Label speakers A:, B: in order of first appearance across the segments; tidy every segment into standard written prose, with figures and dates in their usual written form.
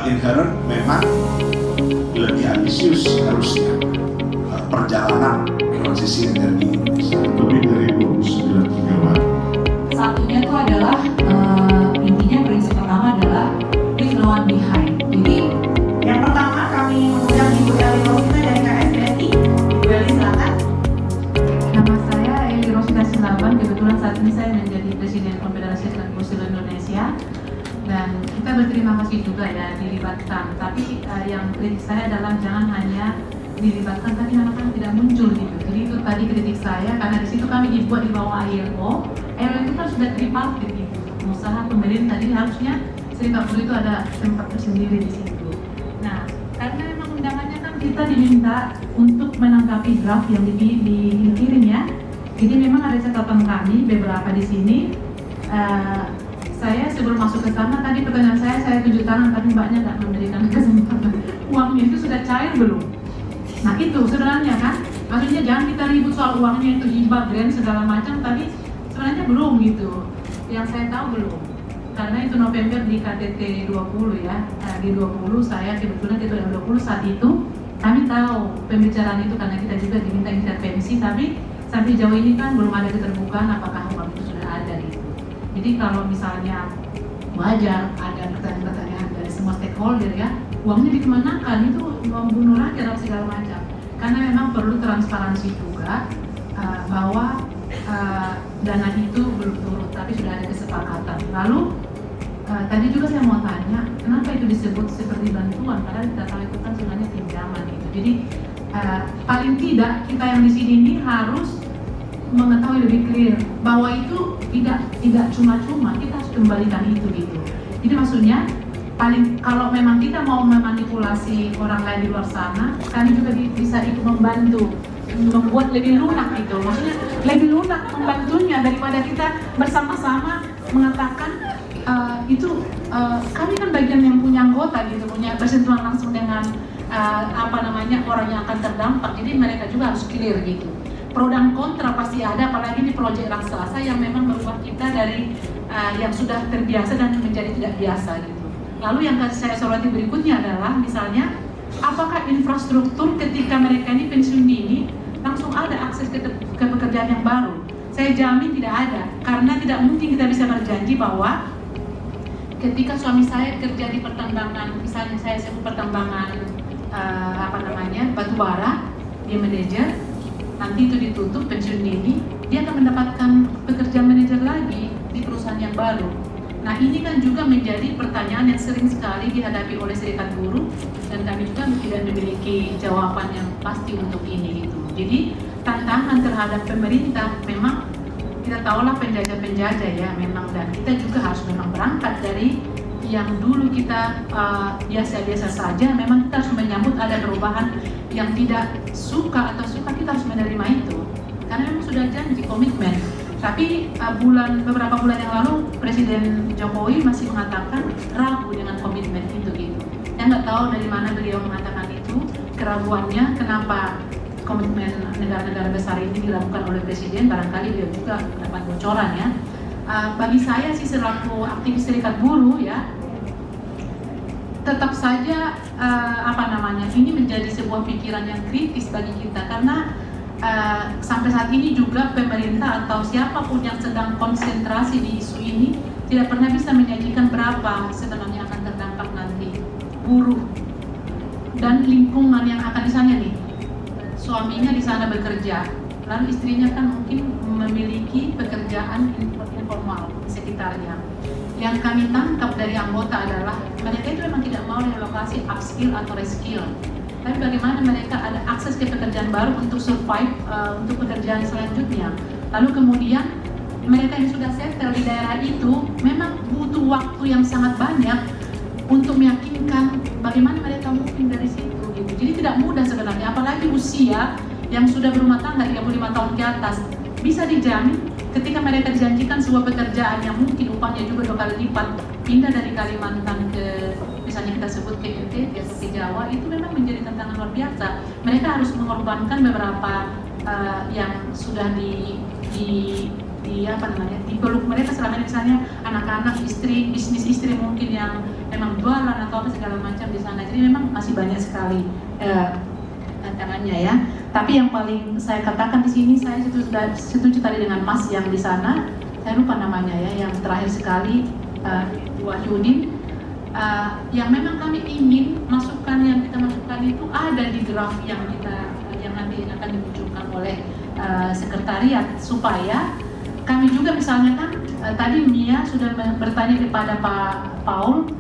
A: inherent memang lebih ambisius harusnya perjalanan transisi energi Indonesia lebih dari 29 gigawatt.
B: Satunya itu adalah intinya prinsip pertama adalah leave no one behind. Jadi
C: yang pertama kami mengundang Ibu Eli Rosita dari KSBSI, Ibu Eli silakan.
B: nama saya Eli Rosita Silaban, kebetulan saat ini saya menjadi Presiden Konfederasi Serikat Buruh Seluruh Indonesia. Dan kita berterima kasih juga ya dilibatkan. Tapi yang kritik saya adalah jangan hanya dilibatkan tapi nama-nama tidak muncul gitu. Jadi itu tadi kritik saya karena di situ kami dibuat di bawah ILO. ILO itu kan sudah tripartit gitu. Pengusaha, pemerintah, jadi harusnya serikat buruh itu ada tempat tersendiri di situ. Nah, karena memang undangannya kan kita diminta untuk menanggapi draft yang dikirim ya. Jadi memang ada catatan kami beberapa di sini. Saya sebelum masuk ke sana tadi pertanyaan saya tunjuk tangan tapi mbaknya nggak memberikan kesempatan. Uangnya itu sudah cair belum? Nah itu sebenarnya kan, maksudnya jangan kita ribut soal uangnya itu hibah, grant segala macam, tapi sebenarnya belum gitu. Yang saya tahu belum, karena itu November di KTT 20 ya, di 20 saya kebetulan itu yang 20 saat itu kami tahu pembicaraan itu karena kita juga diminta intervensi, tapi sampai jauh ini kan belum ada keterbukaan apakah uang itu sudah ada gitu. Jadi kalau misalnya wajar ada pertanyaan-pertanyaan dari semua stakeholder ya, uangnya dikemanakan itu membunuh rakyat atau segala macam. Karena memang perlu transparansi juga bahwa dana itu belum turun, tapi sudah ada kesepakatan. Lalu tadi juga saya mau tanya, kenapa itu disebut seperti bantuan? Padahal kita tahu itu kan sebenarnya pinjaman gitu. Jadi paling tidak kita yang di sini ini harus mengetahui lebih clear bahwa itu tidak cuma-cuma, kita harus kembalikan itu gitu. Jadi maksudnya paling kalau memang kita mau memanipulasi orang lain di luar sana, kami juga bisa ikut membantu membuat lebih lunak gitu. Maksudnya lebih lunak membantunya daripada kita bersama-sama mengatakan kami kan bagian yang punya anggota gitu, punya bersentuhan langsung dengan orang yang akan terdampak. Jadi mereka juga harus clear gitu. Pro dan kontra pasti ada, apalagi di proyek raksasa yang memang merubah kita dari yang sudah terbiasa dan menjadi tidak biasa gitu. Lalu yang saya soroti berikutnya adalah misalnya apakah infrastruktur ketika mereka ini pensiun dini langsung ada akses ke pekerjaan yang baru? Saya jamin tidak ada, karena tidak mungkin kita bisa berjanji bahwa ketika suami saya kerja di pertambangan, misalnya saya sebut pertambangan batu bara, dia manajer, nanti itu ditutup pensiun dini, dia akan mendapatkan pekerjaan manajer lagi di perusahaan yang baru. Nah ini kan juga menjadi pertanyaan yang sering sekali dihadapi oleh serikat buruh dan kami juga tidak memiliki jawaban yang pasti untuk ini gitu. Jadi tantangan terhadap pemerintah memang kita tahulah penjajah-penjajah ya memang, dan kita juga harus memang berangkat dari yang dulu kita biasa-biasa saja, memang kita harus menyambut ada perubahan yang tidak suka atau suka, kita harus menerima itu karena memang sudah janji komitmen. Tapi beberapa bulan yang lalu Presiden Jokowi masih mengatakan ragu dengan komitmen itu gitu. Saya nggak tahu dari mana beliau mengatakan itu, keraguannya kenapa komitmen negara-negara besar ini dilakukan oleh Presiden, barangkali beliau juga dapat bocoran ya. Bagi saya sih selaku aktivis serikat buruh ya, tetap saja ini menjadi sebuah pikiran yang kritis bagi kita karena sampai saat ini juga pemerintah atau siapapun yang sedang konsentrasi di isu ini tidak pernah bisa menyajikan berapa sebenarnya akan terdampak nanti buruh dan lingkungan yang akan di sana nih. Suaminya di sana bekerja, lalu istrinya kan mungkin memiliki pekerjaan informal di sekitarnya. Yang kami tangkap dari anggota adalah mereka itu memang tidak mau relokasi upskill atau reskill, tapi bagaimana mereka ada akses ke pekerjaan baru untuk survive untuk pekerjaan selanjutnya. Lalu kemudian mereka yang sudah settle di daerah itu memang butuh waktu yang sangat banyak untuk meyakinkan bagaimana mereka mungkin dari situ gitu. Jadi tidak mudah sebenarnya, apalagi usia yang sudah berumah tangga 35 tahun ke atas. Bisa dijamin ketika mereka dijanjikan sebuah pekerjaan yang mungkin upahnya juga 2 kali lipat, pindah dari Kalimantan ke misalnya kita sebut ke NTT atau ke Jawa, itu memang menjadi tantangan luar biasa. Mereka harus mengorbankan beberapa yang sudah dipeluk mereka selama ini, misalnya anak-anak, istri, bisnis istri mungkin yang memang jualan atau apa segala macam di sana. Jadi memang masih banyak sekali tantangannya ya. Tapi yang paling saya katakan di sini, saya setuju tadi dengan Mas yang di sana, saya lupa namanya ya, yang terakhir sekali Wahyudin, yang memang kami ingin masukan yang kita masukkan itu ada di draft yang nanti akan dimunculkan oleh sekretariat, supaya kami juga misalnya kan tadi Mia sudah bertanya kepada Pak Paul,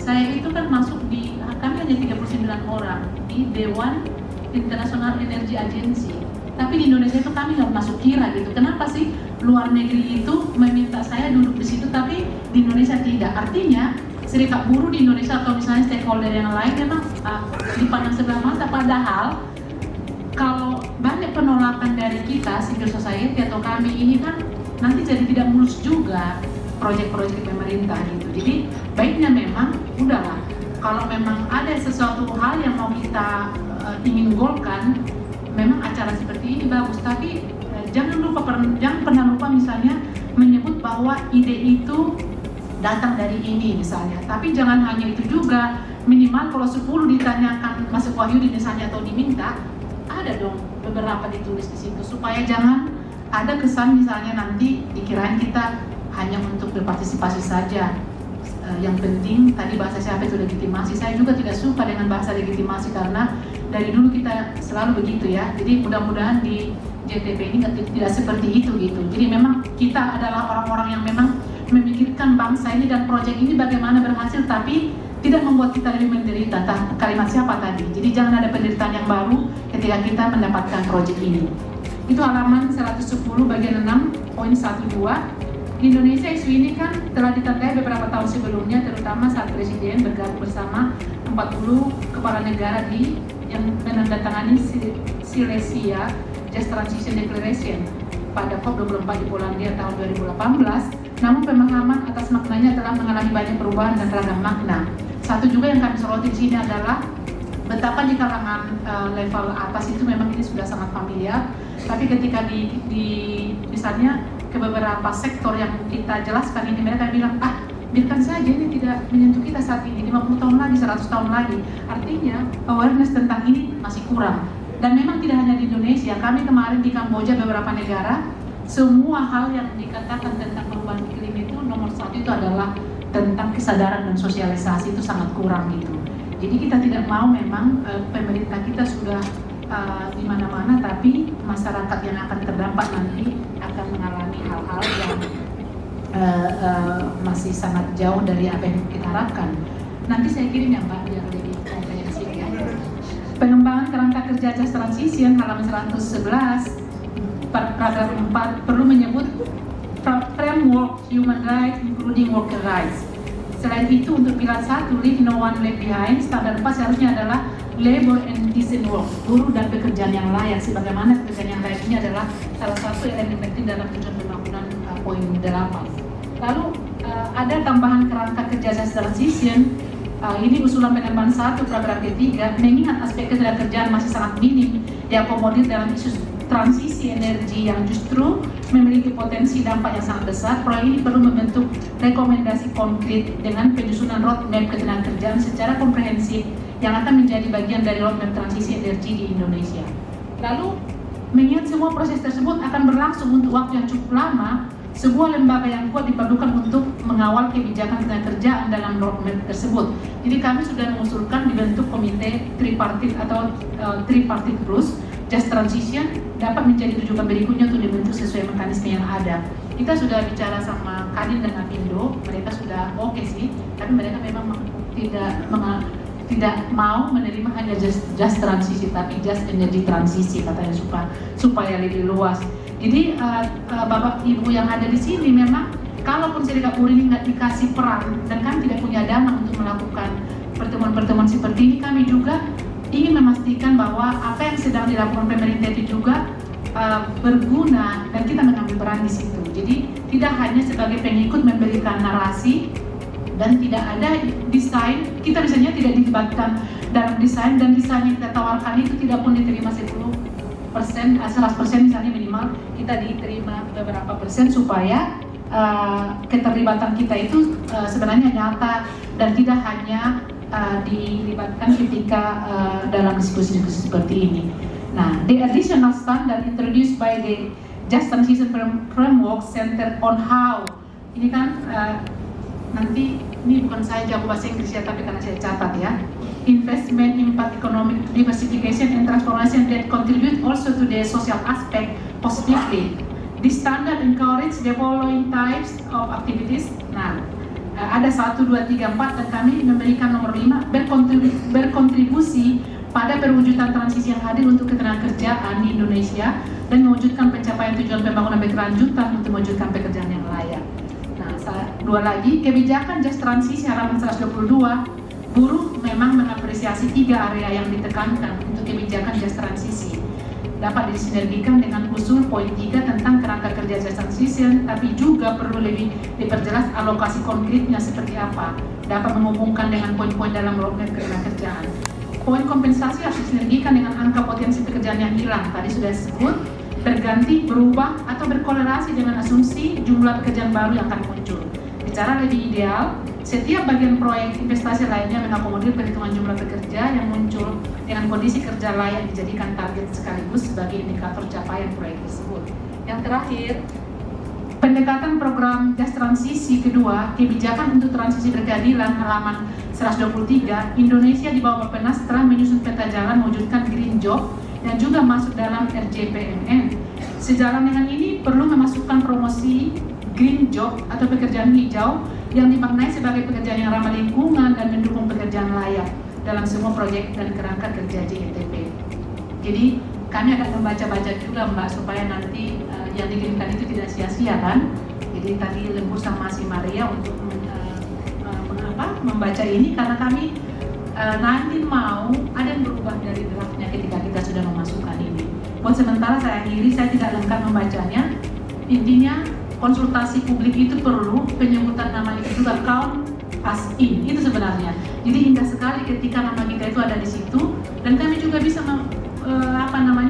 B: saya itu kan masuk di, kami hanya 39 orang di Dewan International Energy Agency, tapi di Indonesia itu kami nggak masuk kira gitu. Kenapa sih luar negeri itu meminta saya duduk di situ tapi di Indonesia tidak? Artinya serikat buruh di Indonesia atau misalnya stakeholder yang lain memang dipandang sebelah mata, padahal kalau banyak penolakan dari kita civil society atau kami ini kan nanti jadi tidak mulus juga proyek-proyek pemerintah gitu. Jadi baiknya memang udahlah, kalau memang ada sesuatu hal yang mau kita ingin golkan, memang acara seperti ini bagus, tapi jangan pernah lupa misalnya menyebut bahwa ide itu datang dari ini misalnya. Tapi jangan hanya itu juga, minimal kalau 10 ditanyakan Mas Wahyudi misalnya atau diminta, ada dong beberapa ditulis di situ, supaya jangan ada kesan misalnya nanti dikirain kita hanya untuk berpartisipasi saja. Yang penting tadi bahasa siapa itu legitimasi. Saya juga tidak suka dengan bahasa legitimasi karena dari dulu kita selalu begitu ya. Jadi mudah-mudahan di JTP ini tidak seperti itu gitu. Jadi memang kita adalah orang-orang yang memang memikirkan bangsa ini dan proyek ini bagaimana berhasil, tapi tidak membuat kita lebih menderita. Kalimat siapa tadi? Jadi jangan ada penderitaan yang baru ketika kita mendapatkan proyek ini. Itu halaman 110 bagian 6 poin 1-2. Di Indonesia isu ini kan telah ditandai beberapa tahun sebelumnya, terutama saat Presiden bergabung bersama 40 kepala negara yang menandatangani Silesia Just Transition Declaration pada COP24 di Polandia tahun 2018. Namun pemahaman atas maknanya telah mengalami banyak perubahan dan ragam makna. Satu juga yang kami soroti di sini adalah betapa di kalangan level atas itu memang ini sudah sangat familiar, tapi ketika misalnya ke beberapa sektor yang kita jelaskan ini, mereka bilang, biarkan saja ini tidak menyentuh kita saat ini, 50 tahun lagi, 100 tahun lagi. Artinya awareness tentang ini masih kurang. Dan memang tidak hanya di Indonesia, kami kemarin di Kamboja beberapa negara, semua hal yang dikatakan tentang perubahan iklim itu nomor 1 itu adalah tentang kesadaran dan sosialisasi, itu sangat kurang gitu. Jadi kita tidak mau memang pemerintah kita sudah di mana-mana, tapi masyarakat yang akan terdampak nanti akan mengalami hal-hal yang masih sangat jauh dari apa yang kita harapkan. Nanti saya kirim ya Mbak, biar lebih komprehensif ya. Pengembangan kerangka kerja Just Transition halaman 111 paragraf 4 perlu menyebut framework human rights including worker rights. Selain itu untuk pilar 1 leave no one left behind, standar 4 seharusnya adalah labor and decent work, buruh dan pekerjaan yang layak. Sebagaimana pekerjaan yang layak ini adalah salah satu elemen penting dalam tujuan pembangunan poin 8. Lalu ada tambahan kerangka kerja Just Transition. Ini usulan pengembangan 1 paragraf ketiga, mengingat aspek ketenagakerjaan masih sangat minim diakomodir dalam isu transisi energi yang justru memiliki potensi dampak yang sangat besar. Proyek ini perlu membentuk rekomendasi konkret dengan penyusunan roadmap ketenagakerjaan secara komprehensif yang akan menjadi bagian dari roadmap transisi energi di Indonesia. Lalu, mengingat semua proses tersebut akan berlangsung untuk waktu yang cukup lama, sebuah lembaga yang kuat diperlukan untuk mengawal kebijakan ketenagakerjaan dalam roadmap tersebut. Jadi kami sudah mengusulkan dibentuk komite tripartit atau tripartit plus Just Transition dapat menjadi rujukan berikutnya untuk dibentuk sesuai mekanisme yang ada. Kita sudah bicara sama Kadin dan Apindo, mereka sudah oke sih, tapi mereka memang tidak mau menerima hanya just transisi, tapi just energy transisi katanya supaya lebih luas. Jadi Bapak Ibu yang ada di sini memang kalaupun serikat buruh ini nggak dikasih peran dan kami tidak punya dana untuk melakukan pertemuan-pertemuan seperti ini, kami juga ingin memastikan bahwa apa yang sedang dilakukan pemerintah itu juga berguna dan kita mengambil peran di situ. Jadi tidak hanya sebagai pengikut memberikan narasi dan tidak ada desain, kita misalnya tidak dilibatkan dalam desain dan desain yang kita tawarkan itu tidak pun diterima 100% misalnya minimal kita diterima beberapa persen supaya keterlibatan kita itu sebenarnya nyata dan tidak hanya dilibatkan ketika dalam diskusi-diskusi seperti ini. Nah, the additional standard introduced by the Just Transition Framework centered on how, ini kan nanti ini bukan saya jago bahasa Inggris ya, tapi karena saya catat ya, investment, impact, economic diversification and transformation that contribute also to the social aspect positively. This standard encourage the following types of activities. Nah, ada 1, 2, 3, 4 dan kami memberikan nomor 5, berkontribusi pada perwujudan transisi yang adil untuk ketenagakerjaan di Indonesia dan mewujudkan pencapaian tujuan pembangunan berkelanjutan untuk mewujudkan pekerjaan yang layak. Nah, 2 lagi, kebijakan Just Transisi halaman 122, buruh memang mengapresiasi 3 area yang ditekankan untuk kebijakan Just Transisi. Dapat disinergikan dengan usul poin 3 tentang kerangka kerja Just Transition, tapi juga perlu lebih diperjelas alokasi konkretnya seperti apa. Dapat menghubungkan dengan poin-poin dalam roadmap ketenagakerjaan. Poin kompensasi harus disinergikan dengan angka potensi pekerjaan yang hilang. Tadi sudah disebut, berganti, berubah, atau berkorelasi dengan asumsi jumlah pekerjaan baru yang akan muncul. Secara lebih ideal, setiap bagian proyek investasi lainnya mengakomodir perhitungan jumlah pekerja yang muncul dengan kondisi kerja layak dijadikan target sekaligus sebagai indikator capaian proyek tersebut. Yang terakhir, pendekatan program Just Transisi kedua, kebijakan untuk transisi berkeadilan halaman 123, Indonesia di bawah Bappenas telah menyusun peta jalan mewujudkan green job dan juga masuk dalam RJPMN. Sejalan dengan ini perlu memasukkan promosi green job atau pekerjaan hijau yang dimaknai sebagai pekerjaan yang ramah lingkungan dan mendukung pekerjaan layak dalam semua proyek dan kerangka kerja JETP. Jadi kami akan membaca-baca juga Mbak supaya nanti yang dikirimkan itu tidak sia-sia kan. Jadi tadi lembur sama si Maria untuk membaca ini karena kami nanti mau ada yang berubah dari draftnya ketika kita sudah memasukkan ini. Buat sementara saya akhiri, saya tidak lengkap membacanya. Intinya konsultasi publik itu perlu, penyebutan nama itu juga count as in, itu sebenarnya. Jadi indah sekali ketika nama kita itu ada di situ dan kami juga bisa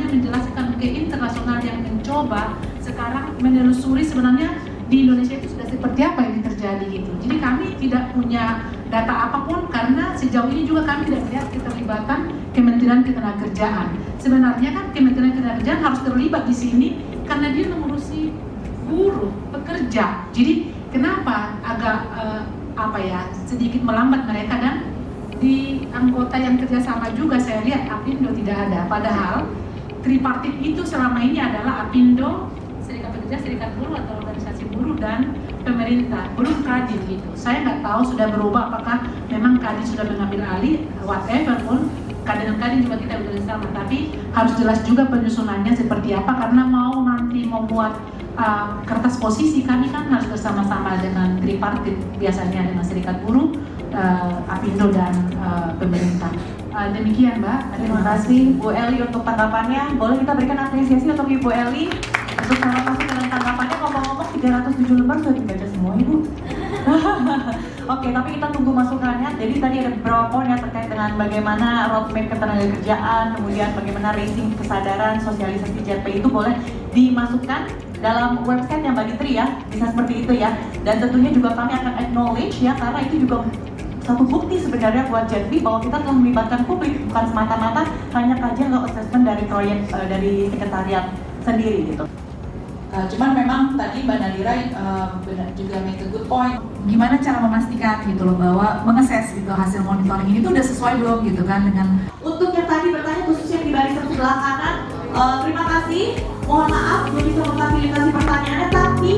B: menjelaskan ke internasional yang mencoba sekarang menelusuri sebenarnya di Indonesia itu sudah seperti apa yang terjadi gitu. Jadi kami tidak punya data apapun karena sejauh ini juga kami tidak melihat keterlibatan Kementerian Ketenagakerjaan. Sebenarnya kan Kementerian Ketenagakerjaan harus terlibat di sini karena dia mengurusi buruh, pekerja. Jadi kenapa agak sedikit melambat mereka dan di anggota yang kerjasama juga saya lihat Apindo tidak ada. Padahal tripartit itu selama ini adalah Apindo, Serikat Pekerja, Serikat Buruh atau organisasi buruh dan pemerintah, belum Kadin gitu. Saya nggak tahu sudah berubah apakah memang Kadin sudah mengambil alih, whatever pun Kadin juga kita bersama. Tapi harus jelas juga penyusunannya seperti apa karena mau nanti membuat kertas posisi kami kan harus bersama-sama dengan tripartit biasanya dengan Serikat Buruh, Apindo dan pemerintah. Demikian Mbak.
C: Terima kasih Bu Eli untuk tanggapannya. Boleh kita berikan apresiasi untuk Ibu Eli untuk sangat masuk dengan tanggapannya. Ngomong-ngomong 307 lembar sudah dibaca semua Ibu. Oke, tapi kita tunggu masukannya. Jadi tadi ada beberapa poin yang terkait dengan bagaimana roadmap ketenagakerjaan, kemudian bagaimana raising kesadaran, sosialisasi JP itu boleh dimasukkan dalam website yang Mbak Ditri ya, bisa seperti itu ya. Dan tentunya juga kami akan acknowledge ya, karena itu juga satu bukti sebenarnya buat JETP bahwa kita telah melibatkan publik, bukan semata-mata hanya kajian atau assessment dari proyek dari sekretariat sendiri gitu.
D: Cuman memang tadi Mbak Nadira juga make a good point.
B: Gimana cara memastikan gitu loh bahwa mengases gitu hasil monitoring ini tuh udah sesuai belum gitu kan dengan.
C: Untuk yang tadi bertanya khususnya di barisan sebelah kanan, terima kasih. Mohon maaf belum bisa memfasilitasi pertanyaannya, tapi